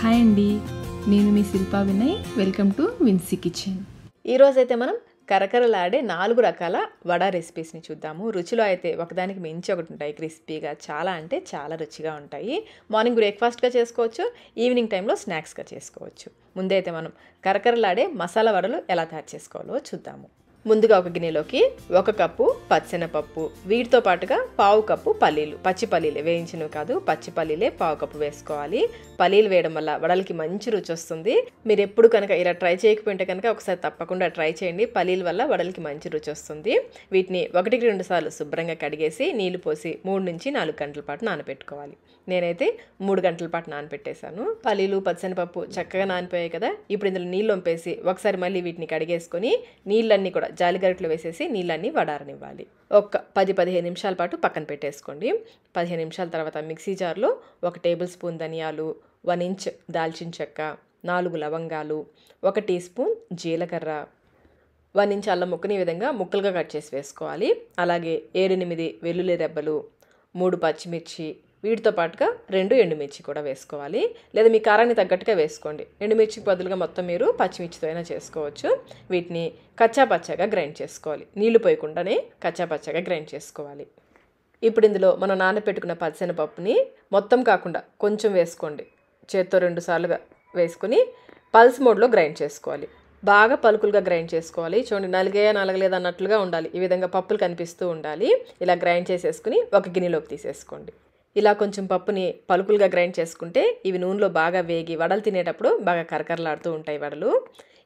Hi అండి, నేను మీ Shilpa Vinay. Welcome to Vinsy kitchen. ఈరోజైతే మనం కరకరలాడే 4 రకాల వడ రెసిపీస్ని చూద్దాము. రుచిలో అయితే ఒకదానికి మించి ఒకటి ఉంటాయి. క్రిస్పీగా చాలా అంటే చాలా రుచిగా ఉంటాయి. మార్నింగ్ బ్రేక్ఫాస్ట్గా చేసుకోవచ్చు, ఈవినింగ్ టైంలో స్నాక్స్గా చేసుకోవచ్చు. ముందే అయితే మనం కరకరలాడే మసాలా వడలు ఎలా తయారు చేసుకోవాలో చూద్దాము. ముందుగా ఒక గిన్నెలోకి 1 కప్పు పచ్చెనపప్పు, వీటితో పాటుగా 1/2 కప్పు పల్లీలు, పచ్చి పల్లీలే, వేయించినవి కాదు, పచ్చి పల్లీలే 1/2 కప్పు వేసుకోవాలి. పల్లీలు వేయడం వల్ల వడలకి మంచి రుచి వస్తుంది. మీరు ఎప్పుడు కనుక ఇలా ట్రై చేయకపోతే కనుక ఒకసారి తప్పకుండా ట్రై చేయండి. పల్లీల వల్ల వడలకి మంచి రుచి వస్తుంది. వీటిని 1-2 సార్లు శుభ్రంగా కడిగేసి నీళ్లు పోసి 3 నుంచి 4 గంటల పాటు నానబెట్టుకోవాలి. నేనైతే 3 గంటల పాటు నానబెట్టేశాను. పల్లీలు పచ్చెనపప్పు చక్కగా నానిపోయాయి కదా. ఇప్పుడు ఇందులో నీళ్ళు వంపేసి ఒకసారి మళ్ళీ వీటిని కడిగేసుకొని నీళ్ళన్నీ కూడా జాలిగరిటలో వేసేసి నీళ్ళన్నీ వడారనివ్వాలి. ఒక 10-15 నిమిషాల పాటు పక్కన పెట్టేసుకోండి. 15 నిమిషాల తర్వాత మిక్సీ జార్లో 1 టేబుల్ స్పూన్ ధనియాలు, 1 ఇంచ్ దాల్చిన చెక్క, 4 లవంగాలు, 1 టీ స్పూన్ జీలకర్ర, 1 ఇంచ్ అల్లం ముక్కని ఈ విధంగా ముక్కలుగా కట్ చేసి వేసుకోవాలి. అలాగే 7-8 వెల్లుల్లి రెబ్బలు, 3 పచ్చిమిర్చి, వీటితో పాటుగా 2 ఎండుమిర్చి కూడా వేసుకోవాలి. లేదా మీ కారాన్ని తగ్గట్టుగా వేసుకోండి. ఎండుమిర్చికి బదులుగా మొత్తం మీరు పచ్చిమిర్చితో అయినా చేసుకోవచ్చు. వీటిని కచ్చాపచ్చాగా గ్రైండ్ చేసుకోవాలి. నీళ్లు పోయకుండానే కచ్చాపచ్చాగా గ్రైండ్ చేసుకోవాలి. ఇప్పుడు ఇందులో మనం నానబెట్టుకున్న పచ్చెనపప్పుని మొత్తం కాకుండా కొంచెం వేసుకోండి. చేత్తో 2 సార్లుగా వేసుకుని పల్స్ మోడ్లో గ్రైండ్ చేసుకోవాలి. బాగా పలుకులుగా గ్రైండ్ చేసుకోవాలి. చూడండి, నలగలేదు అన్నట్లుగా ఉండాలి. ఈ విధంగా పప్పులు కనిపిస్తూ ఉండాలి. ఇలా గ్రైండ్ చేసేసుకుని ఒక గిన్నెలోకి తీసేసుకోండి. ఇలా కొంచెం పప్పుని పలుకులుగా గ్రైండ్ చేసుకుంటే ఇవి నూనెలో బాగా వేగి వడలు తినేటప్పుడు బాగా కరకరలాడుతూ ఉంటాయి వడలు.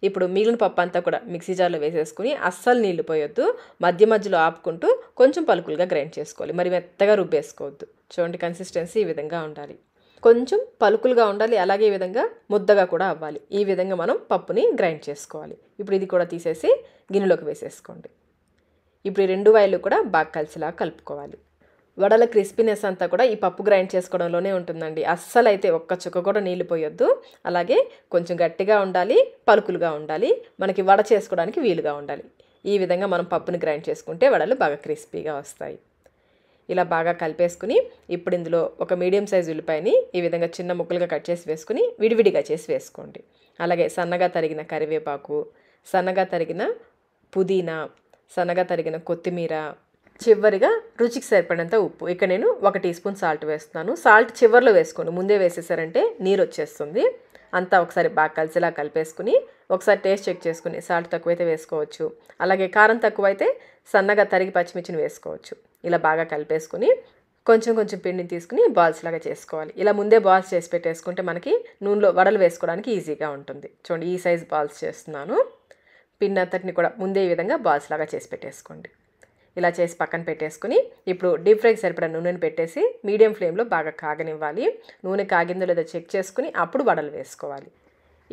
ఇప్పుడు మిగిలిన పప్పు అంతా కూడా మిక్సీ జార్లో వేసేసుకుని అస్సలు నీళ్లు పోయొద్దు. మధ్య మధ్యలో ఆపుకుంటూ కొంచెం పలుకులుగా గ్రైండ్ చేసుకోవాలి. మరి మెత్తగా రుబ్బేసుకోవద్దు. చూడండి, కన్సిస్టెన్సీ ఈ విధంగా ఉండాలి. కొంచెం పలుకులుగా ఉండాలి. అలాగే ఈ విధంగా ముద్దగా కూడా అవ్వాలి. ఈ విధంగా మనం పప్పుని గ్రైండ్ చేసుకోవాలి. ఇప్పుడు ఇది కూడా తీసేసి గిన్నెలోకి వేసేసుకోండి. ఇప్పుడు ఈ 2 వాయిలు కూడా బాగా కలిసిలా కలుపుకోవాలి. వడల క్రిస్పీనెస్ అంతా కూడా ఈ పప్పు గ్రైండ్ చేసుకోవడంలోనే ఉంటుందండి. అస్సలు అయితే ఒక్క చుక్క కూడా నీళ్లు పోయొద్దు. అలాగే కొంచెం గట్టిగా ఉండాలి, పలుకులుగా ఉండాలి, మనకి వడ చేసుకోవడానికి వీలుగా ఉండాలి. ఈ విధంగా మనం పప్పుని గ్రైండ్ చేసుకుంటే వడలు బాగా క్రిస్పీగా వస్తాయి. ఇలా బాగా కలిపేసుకుని ఇప్పుడు ఇందులో ఒక మీడియం సైజు ఉల్లిపాయని ఈ విధంగా చిన్న ముక్కలుగా కట్ చేసి వేసుకుని విడివిడిగా చేసి వేసుకోండి. అలాగే సన్నగా తరిగిన కరివేపాకు, సన్నగా తరిగిన పుదీనా, సన్నగా తరిగిన కొత్తిమీర, చివరిగా రుచికి సరిపడినంత ఉప్పు. ఇక్కడ నేను 1 టీ స్పూన్ సాల్ట్ వేస్తున్నాను. సాల్ట్ చివరిలో వేసుకోండి, ముందే వేసేసారంటే నీరు వచ్చేస్తుంది. అంతా ఒకసారి బాగా కలిసేలా కలిపేసుకుని ఒకసారి టేస్ట్ చెక్ చేసుకుని సాల్ట్ తక్కువైతే వేసుకోవచ్చు. అలాగే కారం తక్కువైతే సన్నగా తరిగి పచ్చిమిర్చిని వేసుకోవచ్చు. ఇలా బాగా కలిపేసుకుని కొంచెం కొంచెం పిండిని తీసుకుని బాల్స్ లాగా చేసుకోవాలి. ఇలా ముందే బాల్స్ చేసి పెట్టేసుకుంటే మనకి నూనెలో వడలు వేసుకోవడానికి ఈజీగా ఉంటుంది. చూడండి, ఈ సైజ్ బాల్స్ చేస్తున్నాను. పిండి అంతటిని కూడా ముందే ఈ విధంగా బాల్స్ లాగా చేసి పెట్టేసుకోండి. ఇలా చేసి పక్కన పెట్టేసుకుని ఇప్పుడు డీప్ ఫ్రైకి సరిపడా నూనెని పెట్టేసి మీడియం ఫ్లేమ్లో బాగా కాగనివ్వాలి. నూనె కాగిందో లేదో చెక్ చేసుకుని అప్పుడు వడలు వేసుకోవాలి.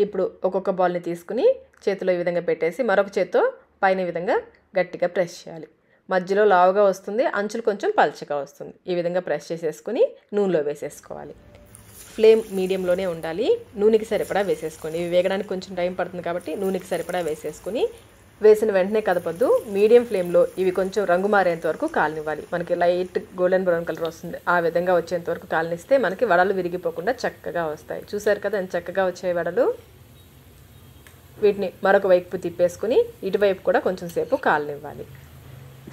ఇప్పుడు ఒక్కొక్క బాల్ని తీసుకుని చేతిలో ఈ విధంగా పెట్టేసి మరొక చేత్తో పైన ఈ విధంగా గట్టిగా ప్రెస్ చేయాలి. మధ్యలో లావుగా వస్తుంది, అంచులు కొంచెం పల్చగా వస్తుంది. ఈ విధంగా ప్రెస్ చేసేసుకుని నూనెలో వేసేసుకోవాలి. ఫ్లేమ్ మీడియంలోనే ఉండాలి. నూనెకి సరిపడా వేసేసుకోండి. ఇవి వేగడానికి కొంచెం టైం పడుతుంది కాబట్టి నూనెకి సరిపడా వేసేసుకుని వేసిన వెంటనే కదపద్దు. మీడియం ఫ్లేమ్లో ఇవి కొంచెం రంగు మారేంత వరకు కాలనివ్వాలి. మనకి లైట్ గోల్డెన్ బ్రౌన్ కలర్ వస్తుంది. ఆ విధంగా వచ్చేంత వరకు కాలనిస్తే మనకి వడలు విరిగిపోకుండా చక్కగా వస్తాయి. చూసారు కదా ఎంత చక్కగా వచ్చాయి వడలు. వీటిని మరొక వైపు తిప్పేసుకుని ఇటువైపు కూడా కొంచెం సేపు కాలనివ్వాలి.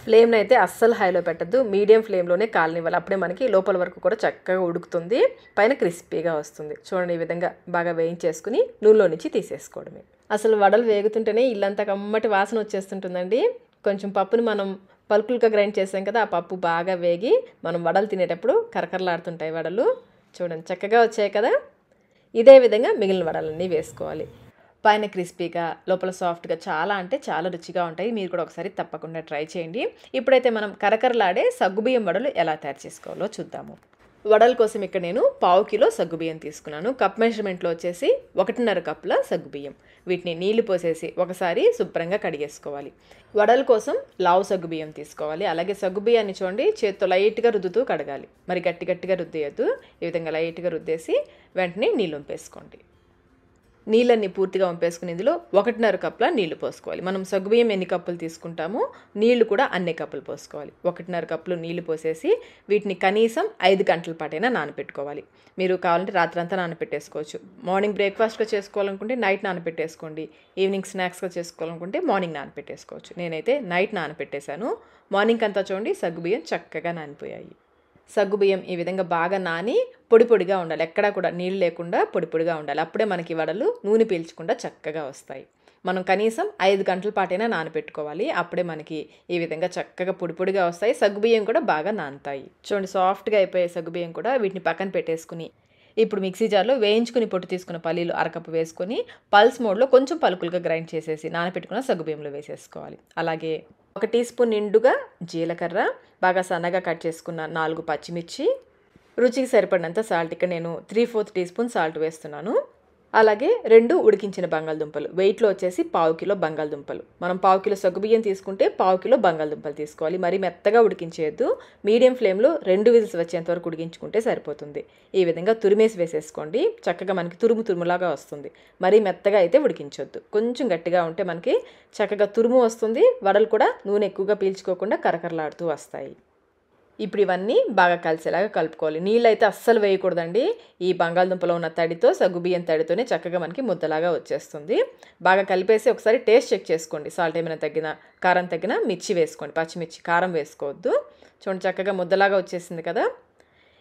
ఫ్లేమ్ని అయితే అస్సలు హైలో పెట్టద్దు, మీడియం ఫ్లేమ్లోనే కాలనివ్వాలి. అప్పుడే మనకి లోపల వరకు కూడా చక్కగా ఉడుకుతుంది, పైన క్రిస్పీగా వస్తుంది. చూడండి, ఈ విధంగా బాగా వేయించేసుకుని నూనెలో నుంచి తీసేసుకోవడమే. అసలు వడలు వేగుతుంటేనే ఇల్లంతా కమ్మటి వాసన వచ్చేస్తుంటుందండి. కొంచెం పప్పుని మనం పలుకులుగా గ్రైండ్ చేసాం కదా, ఆ పప్పు బాగా వేగి మనం వడలు తినేటప్పుడు కరకరలాడుతుంటాయి వడలు. చూడండి, చక్కగా వచ్చాయి కదా. ఇదే విధంగా మిగిలిన వడలన్నీ వేసుకోవాలి. పైన క్రిస్పీగా లోపల సాఫ్ట్గా చాలా అంటే చాలా రుచిగా ఉంటాయి. మీరు కూడా ఒకసారి తప్పకుండా ట్రై చేయండి. ఇప్పుడైతే మనం కరకరలాడే సగ్గుబియ్యం వడలు ఎలా తయారు చేసుకోవాలో చూద్దాము. వడల కోసం ఇక్కడ నేను 1/2 కిలో సగ్గుబియ్యం తీసుకున్నాను. కప్ మెజర్మెంట్లో వచ్చేసి 1.5 కప్పుల సగ్గుబియ్యం. వీటిని నీళ్లు పోసేసి ఒకసారి శుభ్రంగా కడిగేసుకోవాలి. వడల కోసం లావు సగ్గుబియ్యం తీసుకోవాలి. అలాగే సగ్గుబియ్యాన్ని చూడండి, చేత్తో లైట్గా రుద్దుతూ కడగాలి. మరి గట్టిగా రుద్దేయద్దు. ఈ విధంగా లైట్గా రుద్దేసి వెంటనే నీళ్ళు వంపేసుకోండి. నీళ్ళన్నీ పూర్తిగా వంపేసుకుని ఇందులో 1.5 కప్పుల నీళ్లు పోసుకోవాలి. మనం సగ్గుబియ్యం ఎన్ని కప్పులు తీసుకుంటామో నీళ్లు కూడా అన్ని కప్పులు పోసుకోవాలి. 1.5 కప్పులు నీళ్లు పోసేసి వీటిని కనీసం 5 గంటల పాటైనా నానబెట్టుకోవాలి. మీరు కావాలంటే రాత్రంతా నానబెట్టేసుకోవచ్చు. మార్నింగ్ బ్రేక్ఫాస్ట్గా చేసుకోవాలనుకుంటే నైట్ నానబెట్టేసుకోండి. ఈవినింగ్ స్నాక్స్గా చేసుకోవాలనుకుంటే మార్నింగ్ నానబెట్టేసుకోవచ్చు. నేనైతే నైట్ నానబెట్టేశాను. మార్నింగ్ అంతా చూడండి సగ్గుబియ్యం చక్కగా నానిపోయాయి. సగ్గుబియ్యం ఈ విధంగా బాగా నాని పొడి పొడిగా ఉండాలి. ఎక్కడా కూడా నీళ్ళు లేకుండా పొడి పొడిగా ఉండాలి. అప్పుడే మనకి వడలు నూనె పీల్చకుండా చక్కగా వస్తాయి. మనం కనీసం 5 గంటల పాటైనా నానబెట్టుకోవాలి. అప్పుడే మనకి ఈ విధంగా చక్కగా పొడి పొడిగా వస్తాయి. సగ్గుబియ్యం కూడా బాగా నానుతాయి. చూడండి సాఫ్ట్గా అయిపోయే సగ్గుబియ్యం కూడా వీటిని పక్కన పెట్టేసుకుని ఇప్పుడు మిక్సీ జార్లో వేయించుకుని పొట్టు తీసుకున్న పల్లీలు అరకప్పు వేసుకొని పల్స్ మోడ్లో కొంచెం పలుకులుగా గ్రైండ్ చేసేసి నానబెట్టుకున్న సగ్గుబియ్యంలో వేసేసుకోవాలి. అలాగే 1 టీ స్పూన్ నిండుగా జీలకర్ర, బాగా సన్నగా కట్ చేసుకున్న 4 పచ్చిమిర్చి, రుచికి సరిపడినంత సాల్ట్. ఇక్కడ నేను 3/4 టీ స్పూన్ సాల్ట్ వేస్తున్నాను. అలాగే 2 ఉడికించిన బంగాళదుంపలు, వెయిట్లో వచ్చేసి 1/2 కిలో బంగాళదుంపలు. మనం 1/2 కిలో సగ్గుబియ్యం తీసుకుంటే 1/2 కిలో బంగాళదుంపలు తీసుకోవాలి. మరి మెత్తగా ఉడికించేయద్దు. మీడియం ఫ్లేమ్లో 2 విజిల్స్ వచ్చేంత వరకు ఉడికించుకుంటే సరిపోతుంది. ఈ విధంగా తురిమేసి వేసేసుకోండి. చక్కగా మనకి తురుములాగా వస్తుంది. మరీ మెత్తగా అయితే ఉడికించొద్దు. కొంచెం గట్టిగా ఉంటే మనకి చక్కగా తురుము వస్తుంది. వడలు కూడా నూనె ఎక్కువగా పీల్చుకోకుండా కరకరలాడుతూ వస్తాయి. ఇప్పుడు ఇవన్నీ బాగా కలిసేలాగా కలుపుకోవాలి. నీళ్ళు అయితే అస్సలు వేయకూడదండి. ఈ బంగాళదుంపలో ఉన్న తడితో సగ్గుబియ్యం తడితోనే చక్కగా మనకి ముద్దలాగా వచ్చేస్తుంది. బాగా కలిపేసి ఒకసారి టేస్ట్ చెక్ చేసుకోండి. సాల్ట్ ఏమైనా తగ్గినా, కారం తగ్గినా మిర్చి వేసుకోండి. పచ్చిమిర్చి, కారం వేసుకోవద్దు. చూడండి చక్కగా ముద్దలాగా వచ్చేసింది కదా.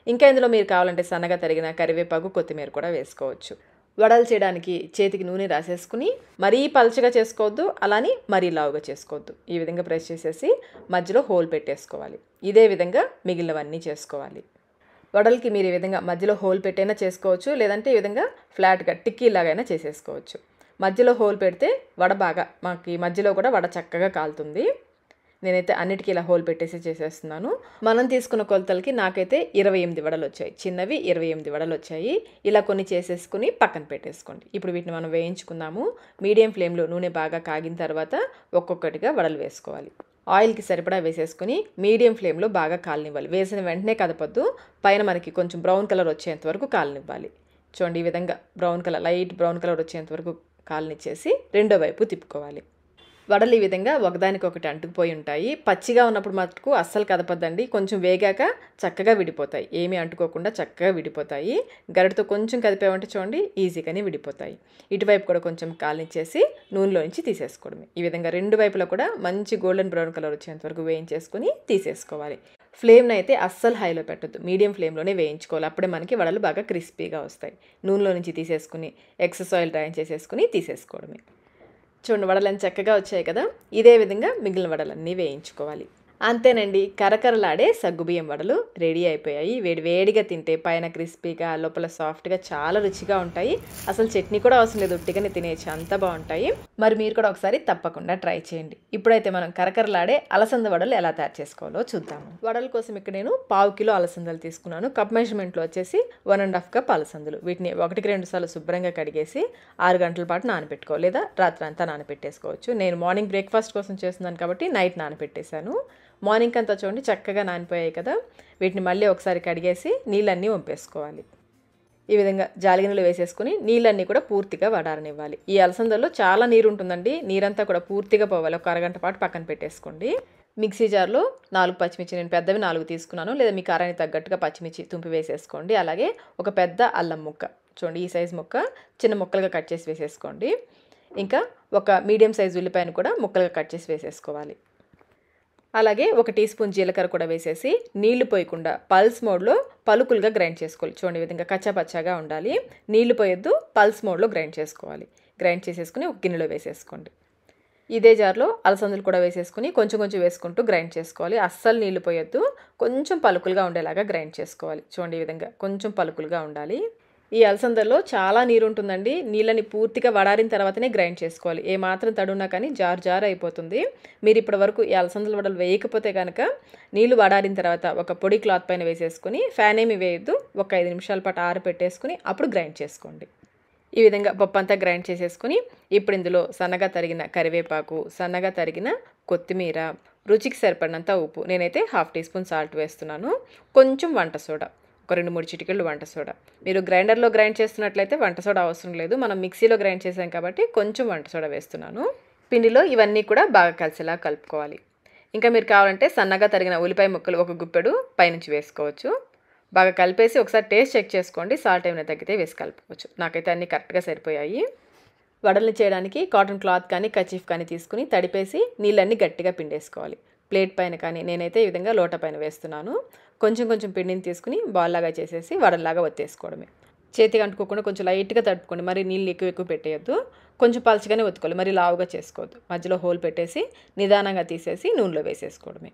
ఇంకా ఇందులో మీరు కావాలంటే సన్నగా తరిగిన కరివేపాకు, కొత్తిమీర కూడా వేసుకోవచ్చు. వడలు చేయడానికి చేతికి నూనె రాసేసుకుని మరీ పలచగా చేసుకోవద్దు, అలాని మరీ లావుగా చేసుకోవద్దు. ఈ విధంగా ప్రెస్ చేసేసి మధ్యలో హోల్ పెట్టేసుకోవాలి. ఇదే విధంగా మిగిలినవన్నీ చేసుకోవాలి. వడలకి మీరు ఈ విధంగా మధ్యలో హోల్ పెట్టైనా చేసుకోవచ్చు, లేదంటే ఈ విధంగా ఫ్లాట్గా టిక్కీలాగైనా చేసేసుకోవచ్చు. మధ్యలో హోల్ పెడితే వడ బాగా మనకి మధ్యలో కూడా వడ చక్కగా కాలుతుంది. నేనైతే అన్నిటికీ ఇలా హోల్ పెట్టేసి చేసేస్తున్నాను. మనం తీసుకున్న కొలతలకి నాకైతే 28 వడలు వచ్చాయి. చిన్నవి 28 వడలు వచ్చాయి. ఇలా కొన్ని చేసేసుకుని పక్కన పెట్టేసుకోండి. ఇప్పుడు వీటిని మనం వేయించుకుందాము. మీడియం ఫ్లేమ్లో నూనె బాగా కాగిన తర్వాత ఒక్కొక్కటిగా వడలు వేసుకోవాలి. ఆయిల్కి సరిపడా వేసేసుకుని మీడియం ఫ్లేమ్లో బాగా కాలనివ్వాలి. వేసిన వెంటనే కదపొద్దు. పైన మనకి కొంచెం బ్రౌన్ కలర్ వచ్చేంత వరకు కాలనివ్వాలి. చూడండి ఈ విధంగా brown colour, light brown colour వచ్చేంత వరకు కాలనిచ్చేసి రెండో వైపు తిప్పుకోవాలి. వడలు ఈ విధంగా ఒకదానికొకటి అంటుకుపోయి ఉంటాయి. పచ్చిగా ఉన్నప్పుడు మటుకు అస్సలు కదపద్దండి. కొంచెం వేగాక చక్కగా విడిపోతాయి. ఏమీ అంటుకోకుండా చక్కగా విడిపోతాయి. గరిటతో కొంచెం కదిపామంటే చూడండి ఈజీగానే విడిపోతాయి. ఇటువైపు కూడా కొంచెం కాలనిచ్చేసి నూనెలో నుంచి తీసేసుకోవడమే. ఈ విధంగా రెండు వైపులా కూడా మంచి గోల్డెన్ బ్రౌన్ కలర్ వచ్చేంత వరకు వేయించేసుకుని తీసేసుకోవాలి. ఫ్లేమ్ని అయితే అస్సలు హైలో పెట్టద్దు. మీడియం ఫ్లేమ్లోనే వేయించుకోవాలి. అప్పుడే మనకి వడలు బాగా క్రిస్పీగా వస్తాయి. నూనెలో నుంచి తీసేసుకుని ఎక్సెస్ ఆయిల్ డ్రైన్ చేసేసుకుని తీసేసుకోవడమే. చూడండి వడలన్నీ చక్కగా వచ్చాయి కదా. ఇదే విధంగా మిగిలిన వడలన్నీ వేయించుకోవాలి. అంతేనండి, కరకరలాడే సగ్గుబియ్యం వడలు రెడీ అయిపోయాయి. వేడిగా తింటే పైన క్రిస్పీగా, లోపల సాఫ్ట్గా చాలా రుచిగా ఉంటాయి. అసలు చట్నీ కూడా అవసరం లేదు, ఉట్టిగానే తినేసి అంత బాగుంటాయి. మరి మీరు కూడా ఒకసారి తప్పకుండా ట్రై చేయండి. ఇప్పుడైతే మనం కరకరలాడే అలసంద వడలు ఎలా తయారు చేసుకోవాలో చూద్దాము. వడల కోసం ఇక్కడ నేను 1/2 కిలో అలసందలు తీసుకున్నాను. కప్ మెజర్మెంట్లో వచ్చేసి 1.5 కప్ అలసందలు. వీటిని 1-2 సార్లు శుభ్రంగా కడిగేసి 6 గంటల పాటు నానబెట్టుకోవాలి, లేదా రాత్రి అంతా నానబెట్టేసుకోవచ్చు. నేను మార్నింగ్ బ్రేక్ఫాస్ట్ కోసం చేస్తున్నాను కాబట్టి నైట్ నానబెట్టేశాను. మార్నింగ్ అంతా చూడండి చక్కగా నానిపోయాయి కదా. వీటిని మళ్ళీ ఒకసారి కడిగేసి నీళ్ళన్నీ వంపేసుకోవాలి. ఈ విధంగా జాలిగిన్నెలు వేసేసుకుని నీళ్ళన్నీ కూడా పూర్తిగా వడారనివ్వాలి. ఈ అలసందల్లో చాలా నీరు ఉంటుందండి. నీరంతా కూడా పూర్తిగా పోవాలి. ఒక అరగంట పాటు పక్కన పెట్టేసుకోండి. మిక్సీ జార్లో 4 పచ్చిమిర్చి, నేను పెద్దవి 4 తీసుకున్నాను, లేదా మీ కారానికి తగ్గట్టుగా పచ్చిమిర్చి తుంపి వేసేసుకోండి. అలాగే ఒక పెద్ద అల్లం ముక్క, చూడండి ఈ సైజు ముక్క చిన్న ముక్కలుగా కట్ చేసి వేసేసుకోండి. ఇంకా ఒక మీడియం సైజు ఉల్లిపాయను కూడా ముక్కలుగా కట్ చేసి వేసేసుకోవాలి. అలాగే 1 టీ స్పూన్ జీలకర్ర కూడా వేసేసి నీళ్లు పోయకుండా పల్స్ మోడ్లో పలుకులుగా గ్రైండ్ చేసుకోవాలి. చూడండి ఈ విధంగా కచ్చాపచ్చాగా ఉండాలి. నీళ్లు పోయొద్దు, పల్స్ మోడ్లో గ్రైండ్ చేసుకోవాలి. గ్రైండ్ చేసేసుకుని ఒక గిన్నెలో వేసేసుకోండి. ఇదే జార్లో అలసందలు కూడా వేసేసుకుని కొంచెం కొంచెం వేసుకుంటూ గ్రైండ్ చేసుకోవాలి. అస్సలు నీళ్లు పోయొద్దు, కొంచెం పలుకులుగా ఉండేలాగా గ్రైండ్ చేసుకోవాలి. చూడండి ఈ విధంగా కొంచెం పలుకులుగా ఉండాలి. ఈ అలసందల్లో చాలా నీరు ఉంటుందండి. నీళ్ళని పూర్తిగా వడారిన తర్వాతనే గ్రైండ్ చేసుకోవాలి. ఏ మాత్రం తడున్నా కానీ జార్ అయిపోతుంది. మీరు ఇప్పటి వరకు ఈ అలసందల వడలు వేయకపోతే కనుక నీళ్లు వడారిన తర్వాత ఒక పొడి క్లాత్ పైన వేసేసుకుని ఫ్యాన్ ఏమి వేయద్దు, ఒక 5 నిమిషాల పాటు ఆరబెట్టేసుకుని అప్పుడు గ్రైండ్ చేసుకోండి. ఈ విధంగా పప్పు అంతా గ్రైండ్ చేసేసుకుని ఇప్పుడు ఇందులో సన్నగా తరిగిన కరివేపాకు, సన్నగా తరిగిన కొత్తిమీర, రుచికి సరిపడినంత ఉప్పు, నేనైతే 1/2 టీ స్పూన్ సాల్ట్ వేస్తున్నాను, కొంచెం వంట సోడా, ఒక ఒక 2-3 చిటికెళ్ళు వంట సోడా. మీరు గ్రైండర్లో గ్రైండ్ చేస్తున్నట్లయితే వంట సోడా అవసరం లేదు. మనం మిక్సీలో గ్రైండ్ చేసాం కాబట్టి కొంచెం వంట సోడా వేస్తున్నాను. పిండిలో ఇవన్నీ కూడా బాగా కలిసేలా కలుపుకోవాలి. ఇంకా మీరు కావాలంటే సన్నగా తరిగిన ఉల్లిపాయ ముక్కలు ఒక గుప్పెడు పైనుంచి వేసుకోవచ్చు. బాగా కలిపేసి ఒకసారి టేస్ట్ చెక్ చేసుకోండి. సాల్ట్ ఏమైనా తగ్గితే వేసి కలుపుకోవచ్చు. నాకైతే అన్నీ కరెక్ట్గా సరిపోయాయి. వడల్ని చేయడానికి కాటన్ క్లాత్ కానీ కచీఫ్ కానీ తీసుకుని తడిపేసి నీళ్ళన్నీ గట్టిగా పిండేసుకోవాలి. ప్లేట్ పైన కానీ నేనైతే ఈ విధంగా లోట పైన వేస్తున్నాను. కొంచెం కొంచెం పిండిని తీసుకుని బాల్ లాగా చేసేసి వడల్లాగా ఒత్తేసుకోవడమే. చేతికి అంటుకోకుండా కొంచెం లైట్గా తడుపుకోండి. మరి నీళ్ళు ఎక్కువ పెట్టేయద్దు. కొంచెం పలచగానే ఒత్తుకోవాలి. మరి లావుగా చేసుకోవద్దు. మధ్యలో హోల్ పెట్టేసి నిదానంగా తీసేసి నూనెలో వేసేసుకోవడమే.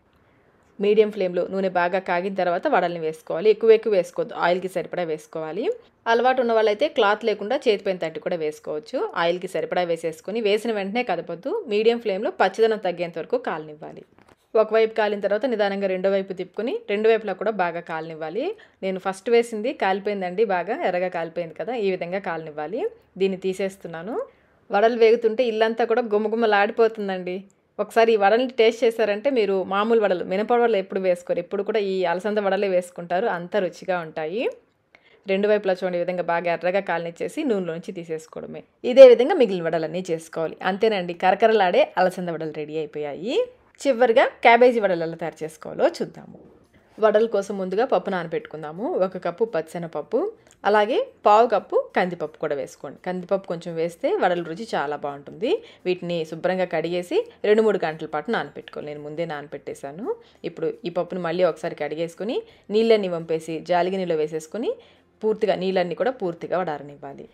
మీడియం ఫ్లేమ్లో నూనె బాగా కాగిన తర్వాత వడల్ని వేసుకోవాలి. ఎక్కువ వేసుకోవద్దు. ఆయిల్కి సరిపడా వేసుకోవాలి. అలవాటు ఉన్న వాళ్ళైతే క్లాత్ లేకుండా చేతిపైన తట్టి కూడా వేసుకోవచ్చు. ఆయిల్కి సరిపడా వేసేసుకొని వేసిన వెంటనే కదపొద్దు. మీడియం ఫ్లేమ్లో పచ్చదనం తగ్గేంత వరకు కాలనివ్వాలి. ఒకవైపు కాలిన తర్వాత నిదానంగా రెండో వైపు తిప్పుకొని రెండు వైపులా కూడా బాగా కాలనివ్వాలి. నేను ఫస్ట్ వేసింది కాలిపోయిందండి. బాగా ఎర్రగా కాలిపోయింది కదా, ఈ విధంగా కాలనివ్వాలి. దీన్ని తీసేస్తున్నాను. వడలు వేగుతుంటే ఇల్లంతా కూడా గుమగుమలాడిపోతుందండి. ఒకసారి ఈ వడల్ని టేస్ట్ చేశారంటే మీరు మామూలు వడలు, మినప వడలు ఎప్పుడు వేసుకోరు. ఎప్పుడు కూడా ఈ అలసంద వడలే వేసుకుంటారు. అంత రుచిగా ఉంటాయి. రెండు వైపులా చూడండి ఈ విధంగా బాగా ఎర్రగా కాలనిచ్చేసి నూనెలో నుంచి తీసేసుకోవడమే. ఇదే విధంగా మిగిలిన వడలన్నీ చేసుకోవాలి. అంతేనండి, కరకరలాడే అలసంద వడలు రెడీ అయిపోయాయి. చివరిగా క్యాబేజీ వడలు ఎలా తయారు చేసుకోవాలో చూద్దాము. వడల కోసం ముందుగా పప్పు నానబెట్టుకుందాము. 1 కప్పు పచ్చెనపప్పు, అలాగే 1/2 కప్పు కందిపప్పు కూడా వేసుకోండి. కందిపప్పు కొంచెం వేస్తే వడల రుచి చాలా బాగుంటుంది. వీటిని శుభ్రంగా కడిగేసి 2-3 గంటల పాటు నానబెట్టుకోవాలి. నేను ముందే నానబెట్టేశాను. ఇప్పుడు ఈ పప్పును మళ్ళీ ఒకసారి కడిగేసుకొని నీళ్ళన్నీ వంపేసి జాలిగిన్నెలో వేసేసుకొని పూర్తిగా నీళ్ళన్నీ కూడా పూర్తిగా వడారనివ్వాలి.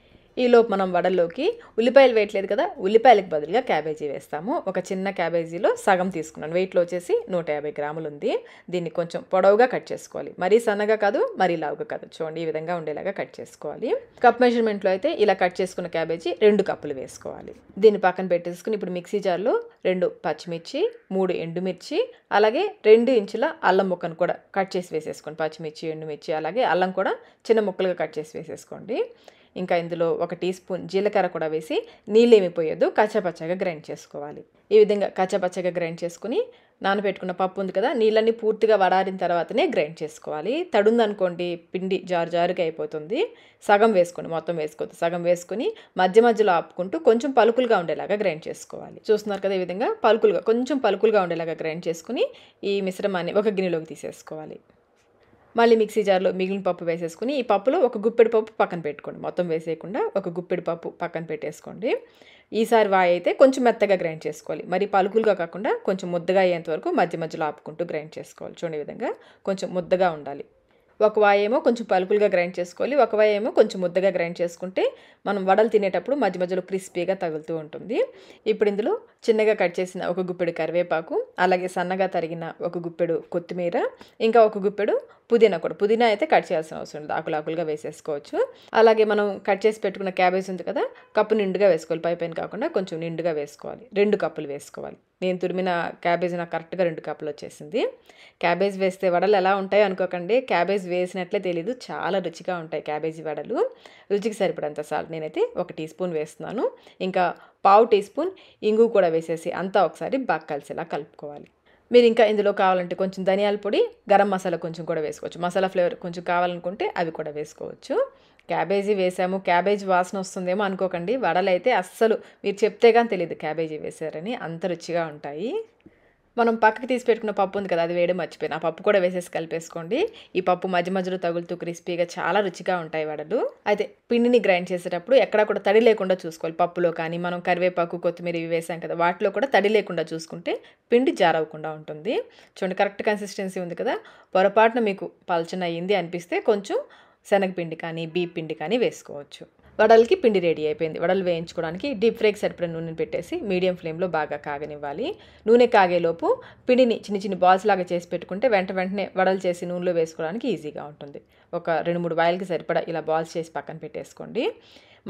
ఈలోపు మనం వడల్లోకి ఉల్లిపాయలు వేయట్లేదు కదా, ఉల్లిపాయలకు బదులుగా క్యాబేజీ వేస్తాము. ఒక చిన్న క్యాబేజీలో సగం తీసుకున్నాను. వెయిట్లో వచ్చేసి 150 గ్రాములు ఉంది. దీన్ని కొంచెం పొడవుగా కట్ చేసుకోవాలి. మరీ సన్నగా కాదు, మరీ లావుగా కాదు. చూడండి ఈ విధంగా ఉండేలాగా కట్ చేసుకోవాలి. కప్ మెజర్మెంట్లో అయితే ఇలా కట్ చేసుకున్న క్యాబేజీ 2 కప్పులు వేసుకోవాలి. దీన్ని పక్కన పెట్టేసుకుని ఇప్పుడు మిక్సీ జార్లో 2 పచ్చిమిర్చి, 3 ఎండుమిర్చి, అలాగే 2 ఇంచుల అల్లం ముక్కను కూడా కట్ చేసి వేసేసుకోండి. పచ్చిమిర్చి, ఎండుమిర్చి, అలాగే అల్లం కూడా చిన్న ముక్కలుగా కట్ చేసి వేసేసుకోండి. ఇంకా ఇందులో 1 టీ స్పూన్ జీలకర్ర కూడా వేసి నీళ్ళేమి పోయొద్దు, కచ్చాపచ్చాగా గ్రైండ్ చేసుకోవాలి. ఈ విధంగా కచ్చాపచ్చాగా గ్రైండ్ చేసుకుని నానబెట్టుకున్న పప్పు ఉంది కదా, నీళ్ళన్నీ పూర్తిగా వడారిన తర్వాతనే గ్రైండ్ చేసుకోవాలి. తడుందనుకోండి పిండి జారుగా అయిపోతుంది. సగం వేసుకోండి, మొత్తం వేసుకోవద్దు. సగం వేసుకుని మధ్యలో ఆపుకుంటూ కొంచెం పలుకులుగా ఉండేలాగా గ్రైండ్ చేసుకోవాలి. చూస్తున్నారు కదా, ఈ విధంగా కొంచెం పలుకులుగా ఉండేలాగా గ్రైండ్ చేసుకుని ఈ మిశ్రమాన్ని ఒక గిన్నెలోకి తీసేసుకోవాలి. మళ్ళీ మిక్సీ జార్లో మిగిలిన పప్పు వేసేసుకుని ఈ పప్పులో 1 గుప్పెడు పప్పు పక్కన పెట్టుకోండి. మొత్తం వేసేయకుండా 1 గుప్పెడు పప్పు పక్కన పెట్టేసుకోండి. ఈసారి అయితే కొంచెం మెత్తగా గ్రైండ్ చేసుకోవాలి. మరి పలుకులుగా కాకుండా కొంచెం ముద్దగా అయ్యేంత వరకు మధ్యలో ఆపుకుంటూ గ్రైండ్ చేసుకోవాలి. చూడండి ఈ విధంగా కొంచెం ముద్దగా ఉండాలి. ఒక వాయేమో కొంచెం పలుకులుగా గ్రైండ్ చేసుకోవాలి, ఒక వాయేమో కొంచెం ముద్దగా గ్రైండ్ చేసుకుంటే మనం వడలు తినేటప్పుడు మధ్యలో క్రిస్పీగా తగులుతూ ఉంటుంది. ఇప్పుడు ఇందులో చిన్నగా కట్ చేసిన 1 గుప్పెడు కరివేపాకు, అలాగే సన్నగా తరిగిన 1 గుప్పెడు కొత్తిమీర, ఇంకా 1 గుప్పెడు పుదీనా అయితే కట్ చేయాల్సిన అవసరం లేదు, ఆకులుగా వేసేసుకోవచ్చు. అలాగే మనం కట్ చేసి పెట్టుకున్న క్యాబేజ్ ఉంది కదా, కప్పు నిండుగా వేసుకోవాలి. పైన కాకుండా కొంచెం నిండుగా వేసుకోవాలి. 2 కప్పులు వేసుకోవాలి. నేను తురిమిన క్యాబేజ్ నాకు కరెక్ట్గా 2 కప్పులు వచ్చేసింది. క్యాబేజ్ వేస్తే వడలు ఎలా ఉంటాయో అనుకోకండి, క్యాబేజ్ వేసినట్లే తెలీదు, చాలా రుచిగా ఉంటాయి క్యాబేజీ వడలు. రుచికి సరిపడంత సాల్ట్ నేనైతే 1 టీ స్పూన్ వేస్తున్నాను. ఇంకా 1/2 టీ స్పూన్ ఇంగు కూడా వేసేసి అంతా ఒకసారి బాగా కలిసేలా కలుపుకోవాలి. మీరు ఇంకా ఇందులో కావాలంటే కొంచెం ధనియాల పొడి, గరం మసాలా కొంచెం కూడా వేసుకోవచ్చు. మసాలా ఫ్లేవర్ కొంచెం కావాలనుకుంటే అవి కూడా వేసుకోవచ్చు. క్యాబేజీ వేసాము, క్యాబేజీ వాసన వస్తుందేమో అనుకోకండి. వడలు అయితే అస్సలు మీరు చెప్తే కానీ తెలియదు క్యాబేజీ వేసారని, అంత రుచిగా ఉంటాయి. మనం పక్కకి తీసి పెట్టుకున్న పప్పు ఉంది కదా, అది వేయడం మర్చిపోయాను. ఆ పప్పు కూడా వేసేసి కలిపేసుకోండి. ఈ పప్పు మధ్యలో తగులుతూ క్రిస్పీగా చాలా రుచిగా ఉంటాయి వడలు. అయితే పిండిని గ్రైండ్ చేసేటప్పుడు ఎక్కడా కూడా తడి లేకుండా చూసుకోవాలి. పప్పులో కానీ మనం కరివేపాకు, కొత్తిమీర ఇవి వేసాం కదా, వాటిలో కూడా తడి లేకుండా చూసుకుంటే పిండి జారవకుండా ఉంటుంది. చూడండి కరెక్ట్ కన్సిస్టెన్సీ ఉంది కదా. పొరపాటున మీకు పలచన అయ్యింది అనిపిస్తే కొంచెం శనగపిండి కానీ బియ్యం పిండి కానీ వేసుకోవచ్చు. వడలకి పిండి రెడీ అయిపోయింది. వడలు వేయించుకోవడానికి డీప్ ఫ్రైకి సరిపడిన నూనెని పెట్టేసి మీడియం ఫ్లేమ్లో బాగా కాగనివ్వాలి. నూనె కాగేలోపు పిండిని చిన్న బాల్స్ లాగా చేసి పెట్టుకుంటే వెంటనే వడలు చేసి నూనెలో వేసుకోవడానికి ఈజీగా ఉంటుంది. ఒక 2-3 వాయిల్కి సరిపడా ఇలా బాల్స్ చేసి పక్కన పెట్టేసుకోండి.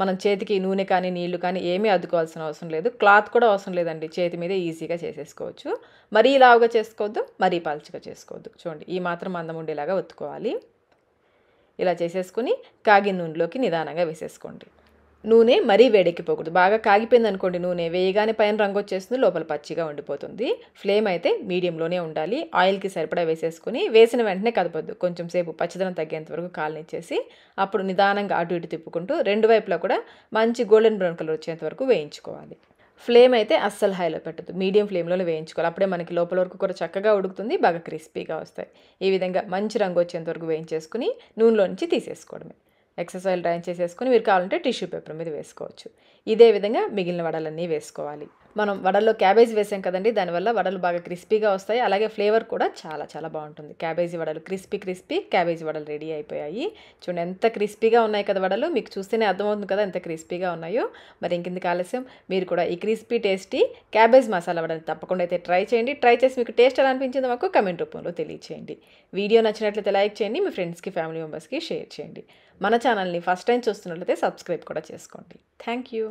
మనం చేతికి నూనె కానీ నీళ్లు కానీ ఏమీ అద్దుకోవాల్సిన అవసరం లేదు. క్లాత్ కూడా అవసరం లేదండి, చేతి మీదే ఈజీగా చేసేసుకోవచ్చు. మరీ లావుగా చేసుకోవద్దు, మరీ పల్చగా చేసుకోవద్దు. చూడండి ఈ మాత్రం మందం ఉండేలాగా ఒత్తుకోవాలి. ఇలా చేసేసుకుని కాగిన నూనెలోకి నిదానంగా వేసేసుకోండి. నూనె మరీ వేడెక్కిపోకూడదు. బాగా కాగిపోయింది అనుకోండి నూనె, వేయగానే పైన రంగు వచ్చేస్తుంది, లోపల పచ్చిగా ఉండిపోతుంది. ఫ్లేమ్ అయితే మీడియంలోనే ఉండాలి. ఆయిల్కి సరిపడా వేసేసుకుని వేసిన వెంటనే కదపొద్దు. కొంచెం సేపు పచ్చిదనం తగ్గేంత వరకు కాలనిచ్చేసి అప్పుడు నిదానంగా అటు ఇటు తిప్పుకుంటూ రెండు వైపులా కూడా మంచి గోల్డెన్ బ్రౌన్ కలర్ వచ్చేంత వరకు వేయించుకోవాలి. ఫ్లేమ్ అయితే అస్సలు హైలో పెట్టద్దు, మీడియం ఫ్లేమ్లోనే వేయించుకోవాలి. అప్పుడే మనకి లోపల వరకు కూడా చక్కగా ఉడుకుతుంది, బాగా క్రిస్పీగా వస్తాయి. ఈ విధంగా మంచి రంగు వచ్చేంత వరకు వేయించేసుకుని నూనెలో నుంచి తీసేసుకోవడమే. ఎక్సెస్ ఆయిల్ డ్రైన్ చేసేసుకొని మీరు కావాలంటే టిష్యూ పేపర్ మీద వేసుకోవచ్చు. ఇదే విధంగా మిగిలిన వడలన్నీ వేసుకోవాలి. మనం వడల్లో క్యాబేజీ వేసాం కదండి, దానివల్ల వడలు బాగా క్రిస్పీగా వస్తాయి. అలాగే ఫ్లేవర్ కూడా చాలా చాలా బాగుంటుంది. క్యాబేజీ వడలు క్రిస్పీ క్యాబేజీ వడలు రెడీ అయిపోయాయి. చూడండి ఎంత క్రిస్పీగా ఉన్నాయి కదా వడలు, మీకు చూస్తేనే అర్థమవుతుంది కదా ఎంత క్రిస్పీగా ఉన్నాయో. మరి ఇంకెందుకు ఆలస్యం, మీరు కూడా ఈ క్రిస్పీ టేస్టీ క్యాబేజ్ మసాలా వడలు తప్పకుండా అయితే ట్రై చేయండి. ట్రై చేసి మీకు టేస్ట్ ఎలా అనిపించిందో మాకు కమెంట్ రూపంలో తెలియచేయండి. వీడియో నచ్చినట్లయితే లైక్ చేయండి, మీ ఫ్రెండ్స్కి ఫ్యామిలీ మెంబర్స్కి షేర్ చేయండి. మన ఛానల్ని ఫస్ట్ టైం చూస్తున్నట్లయితే సబ్స్క్రైబ్ కూడా చేసుకోండి. Thank you.